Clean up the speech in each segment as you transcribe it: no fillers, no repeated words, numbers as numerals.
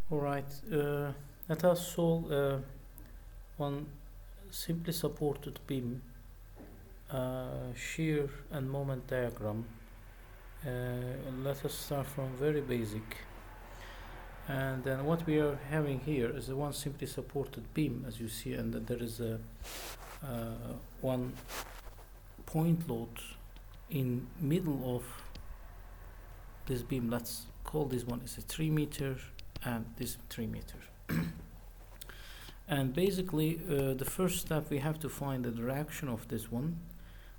Alright, let us solve one simply supported beam shear and moment diagram. Let us start from very basic. And then what we are having here is a one simply supported beam, as you see, and there is a one point load in middle of this beam. Let's call this one is a 3 meter and this 3 meter. And basically the first step, we have to find the direction of this one.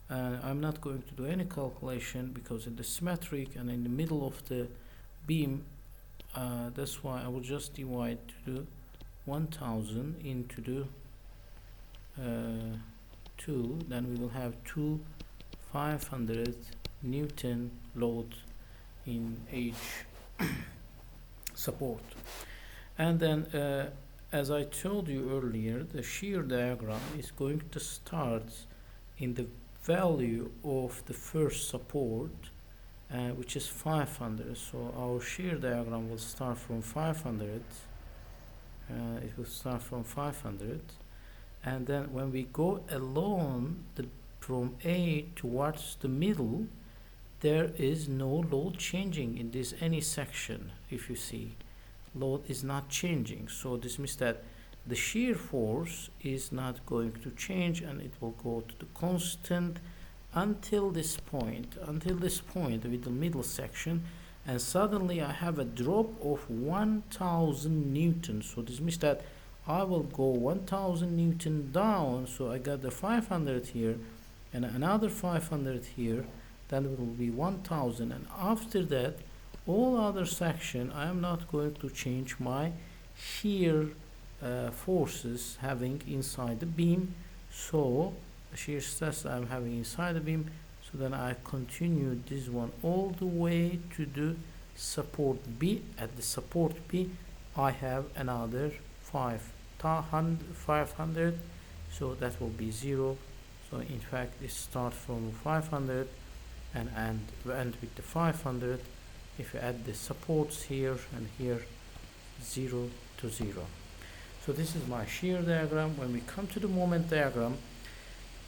I'm not going to do any calculation because in the symmetric and in the middle of the beam, that's why I will just divide to the 1000 into the 2, then we will have 500 Newton load in each support. And then as I told you earlier, the shear diagram is going to start in the value of the first support, which is 500. So our shear diagram will start from 500. It will start from 500, and then when we go along from A towards the middle, there is no load changing in this any section. If you see, load is not changing, so this means that the shear force is not going to change, and it will go to the constant until this point with the middle section, and suddenly I have a drop of 1000 Newton. So this means that I will go 1000 Newton down, so I got the 500 here and another 500 here, then it will be 1000, and after that all other section I am not going to change my shear forces having inside the beam. So the shear stress I'm having inside the beam, so then I continue this one all the way to the support B. At the support B I have another 500, so that will be 0. So in fact it starts from 500 and end with the 500. If you add the supports here and here, 0 to 0. So this is my shear diagram. When we come to the moment diagram,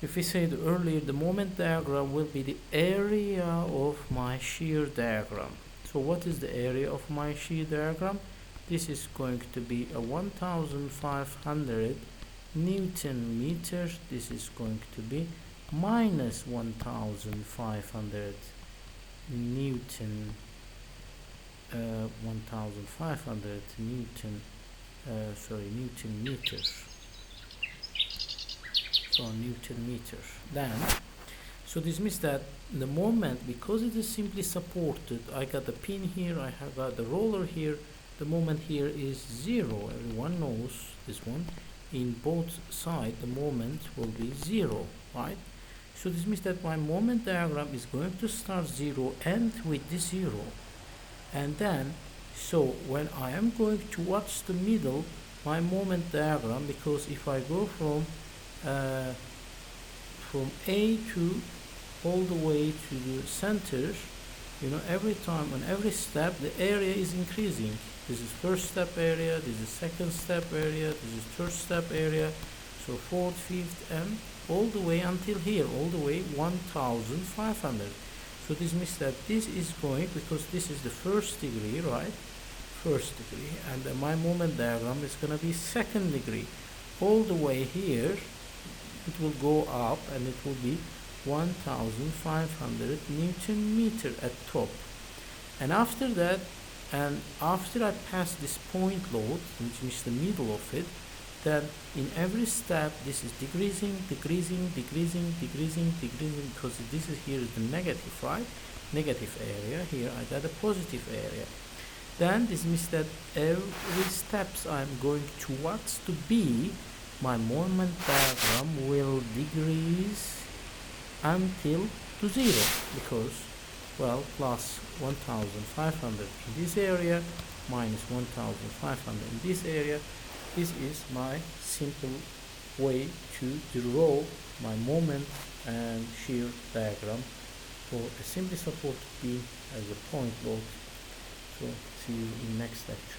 if we said earlier, the moment diagram will be the area of my shear diagram. So what is the area of my shear diagram? This is going to be a 1500 Newton meters. This is going to be minus 1500 Newton 1500 Newton Newton meters. So Newton meters. Then, so this means that the moment, because it is simply supported, I got the pin here, I have got the roller here, the moment here is 0. Everyone knows this one. In both sides the moment will be 0, right? So this means that my moment diagram is going to start 0, end with the 0. And then, so when I am going towards the middle, my moment diagram, because if I go from A to all the way to the center, you know, every time on every step the area is increasing. This is first step area, this is second step area, this is third step area, so fourth, fifth, and all the way until here, all the way 1500. So this means that this is going, because this is the first degree, right? First degree, and my moment diagram is going to be second degree. All the way here, it will go up, and it will be 1500 Newton meter at top. And after that, and after I pass this point load, which is the middle of it, then in every step this is decreasing, decreasing, decreasing, decreasing, decreasing, because this is here is the negative, right? Negative area. Here I got a positive area. Then this means that every steps I'm going towards to B, my moment diagram will decrease until to 0, because, well, plus 1500 in this area, minus 1500 in this area. This is my simple way to draw my moment and shear diagram for a simply supported beam as a point load. So see you in next lecture.